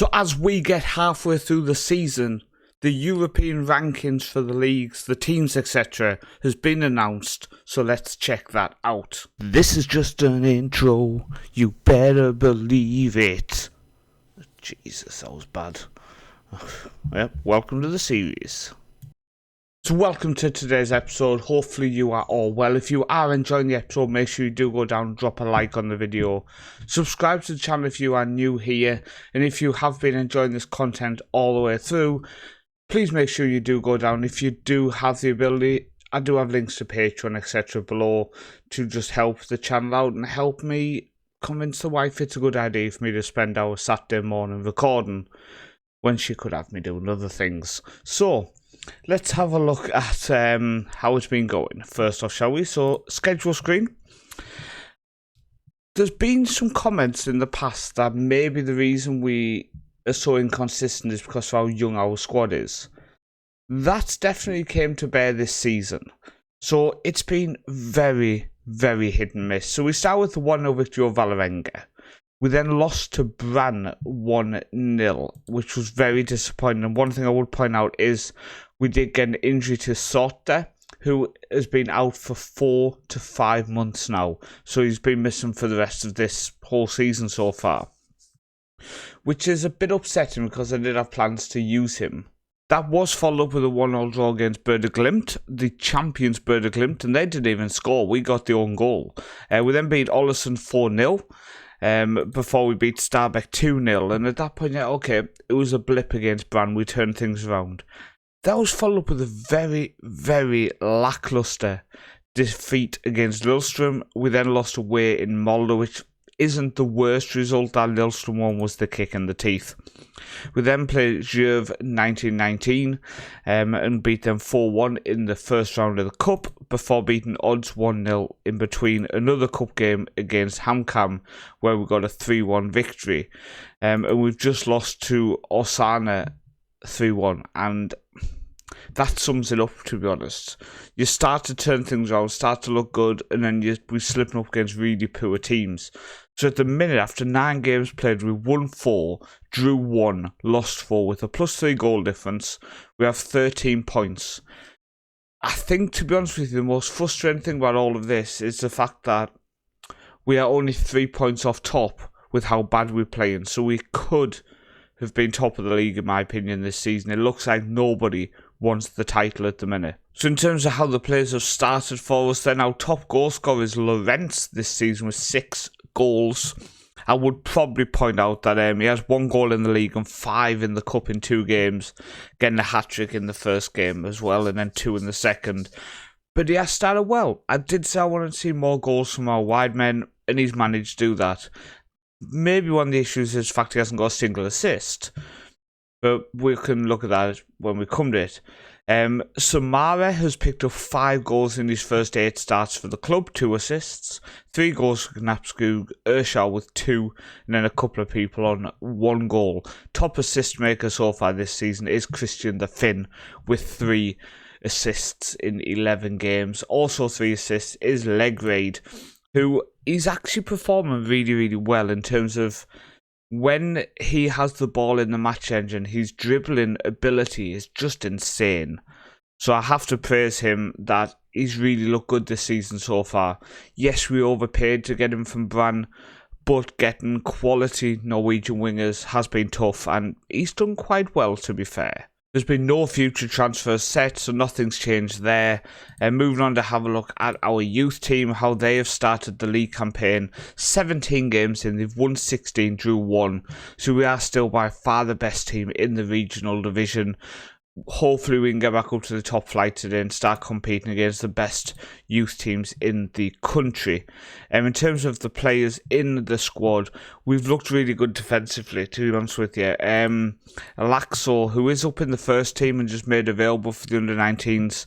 So as we get halfway through the season, the European rankings for the leagues, the teams, etc. has been announced, so let's check that out. This is just an intro, you better believe it. Jesus, that was bad. Well, welcome to the series. So welcome to today's episode. Hopefully you are all well. If you are enjoying the episode, make sure you do go down and drop a like on the video. Subscribe to the channel if you are new here. And if you have been enjoying this content all the way through, please make sure you do go down. If you do have the ability, I do have links to Patreon, etc. below to just help the channel out and help me convince the wife it's a good idea for me to spend our Saturday morning recording when she could have me doing other things. So let's have a look at how it's been going. First off, shall we? So, schedule screen. There's been some comments in the past that maybe the reason we are so inconsistent is because of how young our squad is. That's definitely came to bear this season. So, it's been very, very hit and miss. So, we start with the 1-0 victory over Valerenga. We then lost to Bran 1-0, which was very disappointing. And one thing I would point out is we did get an injury to Sotte, who has been out for 4 to 5 months now. So he's been missing for the rest of this whole season so far, which is a bit upsetting because I did have plans to use him. That was followed up with a 1-0 draw against Werder Glimt, the champions Werder Glimt, and they didn't even score. We got the own goal. We then beat Ollesund 4-0. Before we beat Stabæk 2-0, and at that point, yeah, okay, it was a blip against Bran, we turned things around. That was followed up with a very, very lacklustre defeat against Lillestrøm. We then lost away in Molde, which isn't the worst result. That Lillestrøm one was the kick in the teeth. We then played Jerv 1919 and beat them 4-1 in the first round of the Cup before beating Odds 1-0 in between another Cup game against HamKam where we got a 3-1 victory. And we've just lost to Osana 3-1, and that sums it up, to be honest. You start to turn things around, start to look good, and then we're slipping up against really poor teams. So at the minute, after 9 games played, we won 4, drew 1, lost 4 with a +3 goal difference. We have 13 points. I think, to be honest with you, the most frustrating thing about all of this is the fact that we are only 3 points off top with how bad we're playing. So we could have been top of the league, in my opinion, this season. It looks like nobody wants the title at the minute. So in terms of how the players have started for us, then our top goal scorer is Lorenz this season with 6 goals. I would probably point out that he has 1 goal in the league and 5 in the cup in 2 games, getting a hat-trick in the first game as well and then 2 in the second. But he has started well. I did say I wanted to see more goals from our wide men, and he's managed to do that. Maybe one of the issues is the fact he hasn't got a single assist, but we can look at that when we come to it. Samara has picked up 5 goals in his first 8 starts for the club, 2 assists, 3 goals for Knapskog, Urshal with 2, and then a couple of people on 1 goal. Top assist maker so far this season is Christian the Finn with 3 assists in 11 games. Also 3 assists is Legraid, who is actually performing really, really well in terms of when he has the ball in the match engine, his dribbling ability is just insane. So I have to praise him that he's really looked good this season so far. Yes, we overpaid to get him from Bran, but getting quality Norwegian wingers has been tough, and he's done quite well, to be fair. There's been no future transfers set, so nothing's changed there. And moving on to have a look at our youth team, how they have started the league campaign. 17 games in, they've won 16, drew 1. So we are still by far the best team in the regional division. Hopefully we can get back up to the top flight today and start competing against the best youth teams in the country. In terms of the players in the squad, we've looked really good defensively, to be honest with you. Laxo, who is up in the first team and just made available for the under-19s,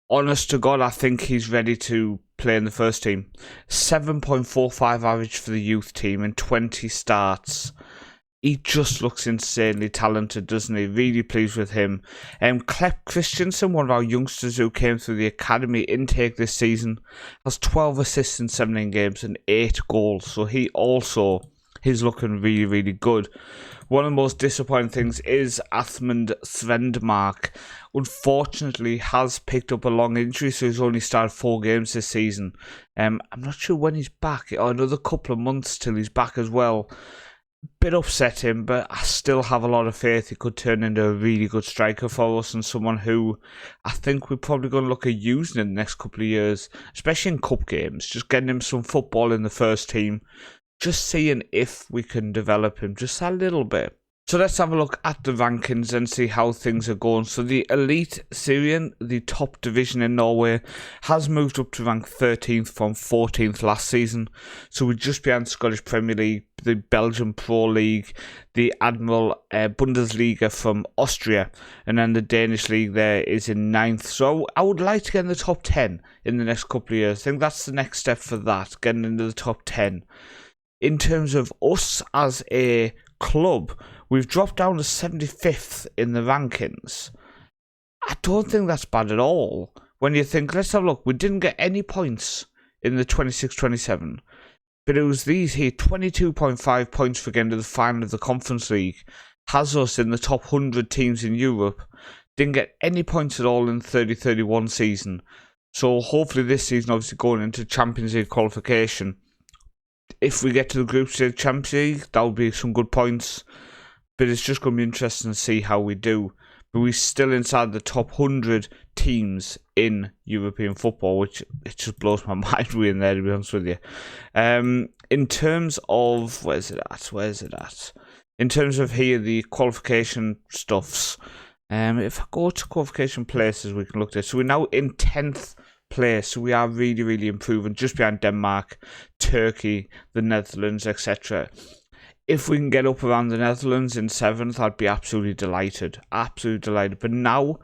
honest to God, I think he's ready to play in the first team. 7.45 average for the youth team in 20 starts. He just looks insanely talented, doesn't he? Really pleased with him. Klepp Christensen, one of our youngsters who came through the academy intake this season, has 12 assists in 17 games and 8 goals. So he also He's looking really, really good. One of the most disappointing things is Athmund Svendmark. Unfortunately, has picked up a long injury, so he's only started 4 games this season. I'm not sure when he's back, or another couple of months till he's back as well. Bit upsetting, but I still have a lot of faith he could turn into a really good striker for us, and someone who I think we're probably going to look at using in the next couple of years, especially in cup games, just getting him some football in the first team, just seeing if we can develop him just a little bit. So let's have a look at the rankings and see how things are going. So the Elite Syrian, the top division in Norway, has moved up to rank 13th from 14th last season. So we're just behind Scottish Premier League, the Belgian Pro League, the Admiral Bundesliga from Austria, and then the Danish League there is in 9th. So I would like to get in the top 10 in the next couple of years. I think that's the next step for that, getting into the top 10. In terms of us as a club, we've dropped down to 75th in the rankings. I don't think that's bad at all. When you think, let's have a look, we didn't get any points in the 26-27, but it was these here, 22.5 points for getting to the final of the Conference League, has us in the top 100 teams in Europe. Didn't get any points at all in the 30-31 season. So hopefully this season, obviously going into Champions League qualification, if we get to the group stage Champions League, that'll be some good points. But it's just going to be interesting to see how we do. But we're still inside the top 100 teams in European football, which it just blows my mind we're in there, to be honest with you. In terms of, where's it at? In terms of here, the qualification stuffs. If I go to qualification places, we can look at it. So we're now in 10th place, so we are really, really improving, just behind Denmark, Turkey, the Netherlands, etc. If we can get up around the Netherlands in 7th, I'd be absolutely delighted. But now,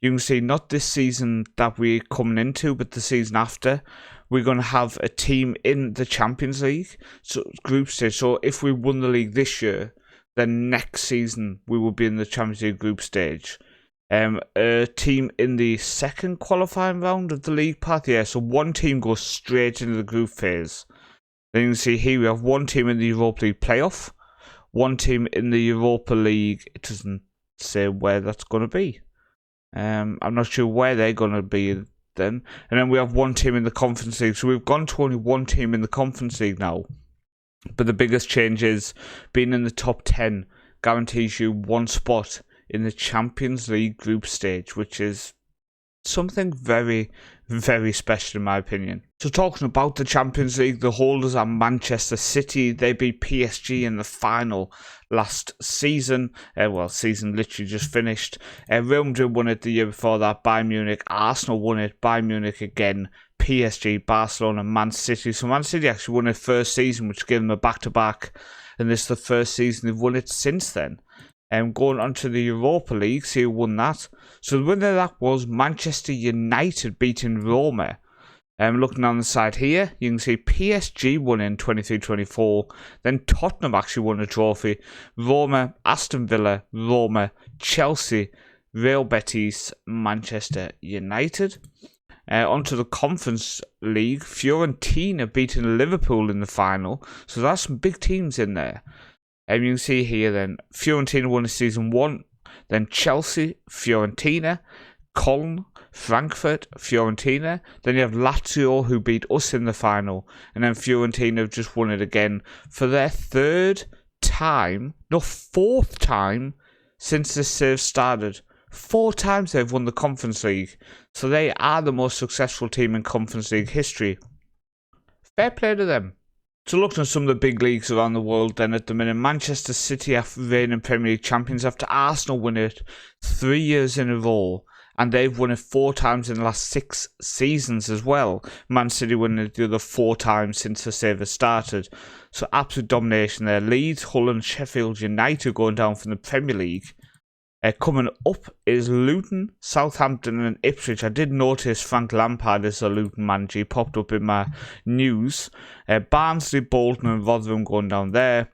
you can see, not this season that we're coming into, but the season after, we're going to have a team in the Champions League, so group stage. So if we won the league this year, then next season we will be in the Champions League group stage. A team in the second qualifying round of the league path, so one team goes straight into the group phase. Then you can see here we have one team in the Europa League playoff, one team in the Europa League. It doesn't say where that's going to be. I'm not sure where they're going to be then. And then we have one team in the Conference League. So we've gone to only one team in the Conference League now. But the biggest change is being in the top 10 guarantees you one spot in the Champions League group stage, which is something very, very special in my opinion. So talking about the Champions League, the holders are Manchester City. They beat PSG in the final last season. Season literally just finished. Real Madrid won it the year before that. Bayern Munich, Arsenal won it. Bayern Munich again. PSG, Barcelona, Man City. So Man City actually won it first season, which gave them a back-to-back. And this is the first season they've won it since then. Going on to the Europa League, see who won that. So the winner of that was Manchester United beating Roma. Looking on the side here, you can see PSG won in 23-24. Then Tottenham actually won a trophy. Roma, Aston Villa, Roma, Chelsea, Real Betis, Manchester United. Onto the Conference League, Fiorentina beating Liverpool in the final. So that's some big teams in there. You can see here then, Fiorentina won in season 1, then Chelsea, Fiorentina, Cologne, Frankfurt, Fiorentina. Then you have Lazio, who beat us in the final, and then Fiorentina have just won it again for their fourth time since this series started. 4 times they've won the Conference League, so they are the most successful team in Conference League history. Fair play to them. So looking at some of the big leagues around the world then at the minute, Manchester City are reigning Premier League champions after Arsenal win it 3 years in a row, and they've won it 4 times in the last 6 seasons as well. Man City winning it the other 4 times since the series started. So absolute domination there. Leeds, Hull and Sheffield United going down from the Premier League. Coming up is Luton, Southampton and Ipswich. I did notice Frank Lampard is a Luton manager. He popped up in my news. Barnsley, Bolton and Rotherham going down there.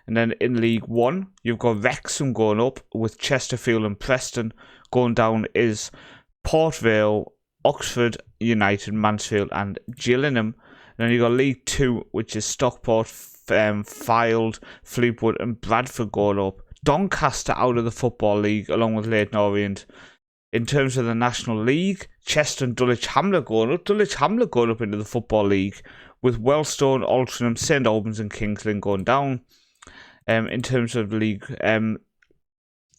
And then in League 1, you've got Wrexham going up with Chesterfield and Preston. Going down is Port Vale, Oxford United, Mansfield and Gillingham. And then you've got League 2, which is Stockport, Fylde, Fleetwood and Bradford going up. Doncaster out of the Football League along with Leyton Orient. In terms of the National League, Chester and Dulwich Hamlet going up. Dulwich Hamlet going up into the Football League with Wellstone, Altrincham, St Albans and Kings Lynn going down. In terms of the league,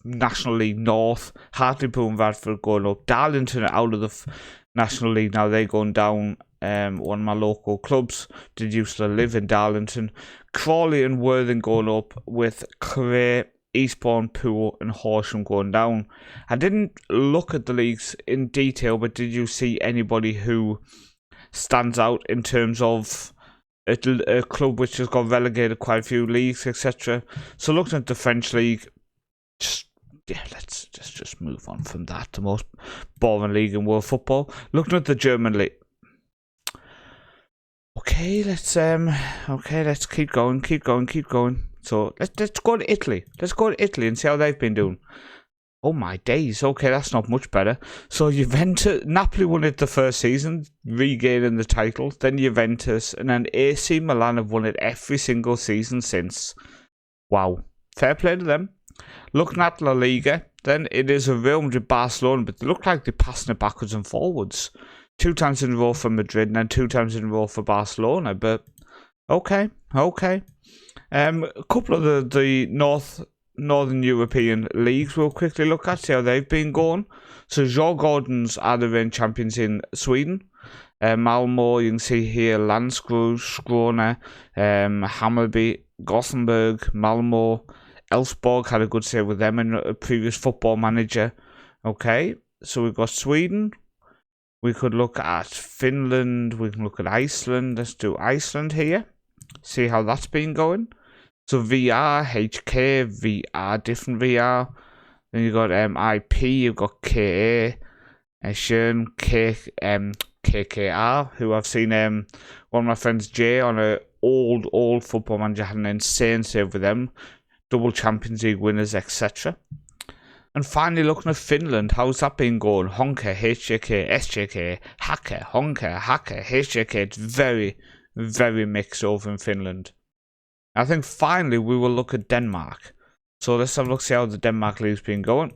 National League North, Hartlepool and Bradford going up. Darlington are out of the National League now, they're going down. One of my local clubs did used to live in Darlington. Crawley and Worthing going up with Cray, Eastbourne, Poole and Horsham going down. I didn't look at the leagues in detail, but did you see anybody who stands out in terms of a club which has got relegated quite a few leagues, etc.? So looking at the French league, let's just move on from that. The most boring league in world football. Looking at the German league. Okay, let's keep going. So let's go to Italy. Let's go to Italy and see how they've been doing. Oh my days. Okay, that's not much better. So Juventus, Napoli won it the first season, regaining the title. Then Juventus, and then AC Milan have won it every single season since. Wow, fair play to them. Looking at La Liga, then it is a Real Madrid Barcelona, but they look like they're passing it backwards and forwards. 2 times in a row for Madrid and then 2 times in a row for Barcelona. But okay. A couple of the Northern European leagues we'll quickly look at, see how they've been going. So Djurgårdens are the reigning champions in Sweden. Malmo, you can see here, Landskrona, Skåne, Hammarby, Gothenburg, Malmo. Elfsborg had a good save with them in a previous Football Manager. Okay, so we've got Sweden. We could look at Finland. We can look at Iceland. Let's do Iceland here. See how that's been going. So VR, HK, VR, different VR. Then you've got IP, you've got KA, Schön, KKR, who I've seen one of my friends, Jay, on a old Football Manager, had an insane save with them. Double Champions League winners, etc. And finally, looking at Finland, how's that been going? Honka, HJK, SJK, Haka, Honka, Haka, HJK. It's very, very mixed over in Finland. I think finally we will look at Denmark. So let's have a look, see how the Denmark league's been going.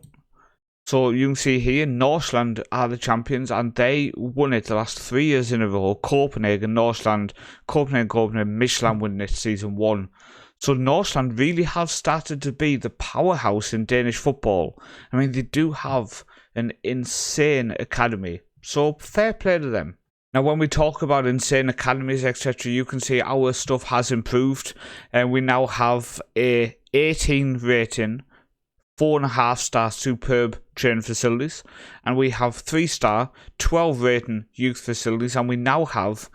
So you can see here, Northland are the champions, and they won it the last 3 years in a row. Copenhagen, Northland, Copenhagen, Midtjylland winning it season 1. So Northland really have started to be the powerhouse in Danish football. I mean, they do have an insane academy. So fair play to them. Now, when we talk about insane academies, etc., you can see our stuff has improved. And we now have a 18 rating, 4.5-star superb training facilities. And we have 3-star, 12 rating youth facilities. And we now have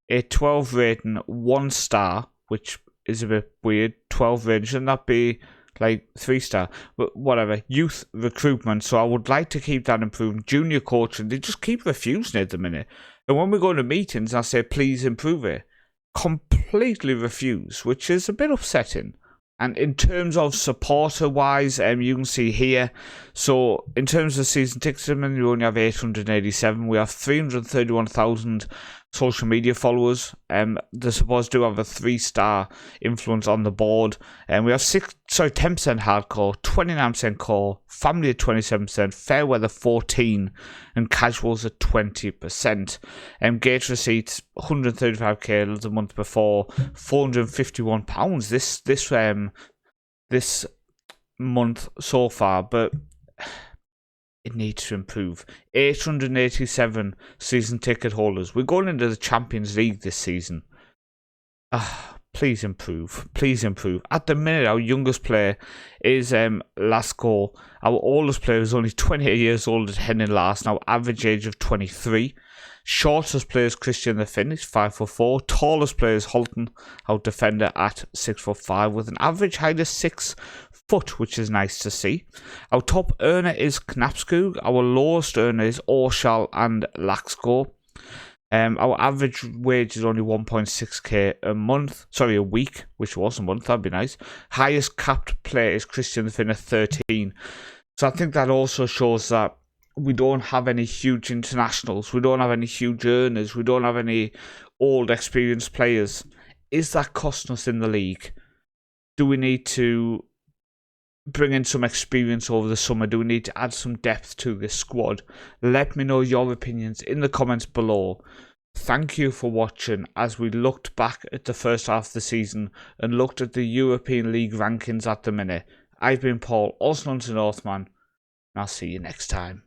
a 12 rating, 1-star, which is a bit weird. 12 rating, shouldn't that be like 3-star? But whatever, youth recruitment. So I would like to keep that improving. Junior coaching, they just keep refusing it at the minute. And when we go to meetings, I say, please improve it. Completely refuse, which is a bit upsetting. And in terms of supporter-wise, you can see here, so in terms of season tickets, we only have 887. We have 331,000 social media followers. The supporters do have a 3-star influence on the board. And we have 10% hardcore, 29% core, family at 27%, fair weather 14%, and casuals at 20%. Gate receipts 135k the month before, £451 this month so far, but it needs to improve. 887 season ticket holders. We're going into the Champions League this season. Please improve. Please improve. At the minute, our youngest player is Lasko. Our oldest player is only 28 years old at Henning Larsen. Our average age of 23. Shortest player is Christian the Finn, he's 5'4". Tallest player is Holton, our defender, at 6'5", with an average height of 6 foot, which is nice to see. Our top earner is Knapskog. Our lowest earner is Orshal and Laxko. Our average wage is only 1.6k a week, which was a month, that'd be nice. Highest capped player is Christian the Finn at 13. So I think that also shows that we don't have any huge internationals. We don't have any huge earners. We don't have any old experienced players. is that costing us in the league? Do we need to bring in some experience over the summer? Do we need to add some depth to this squad? Let me know your opinions in the comments below. Thank you for watching as we looked back at the first half of the season and looked at the European League rankings at the minute. I've been Paul, also known as Northman, and I'll see you next time.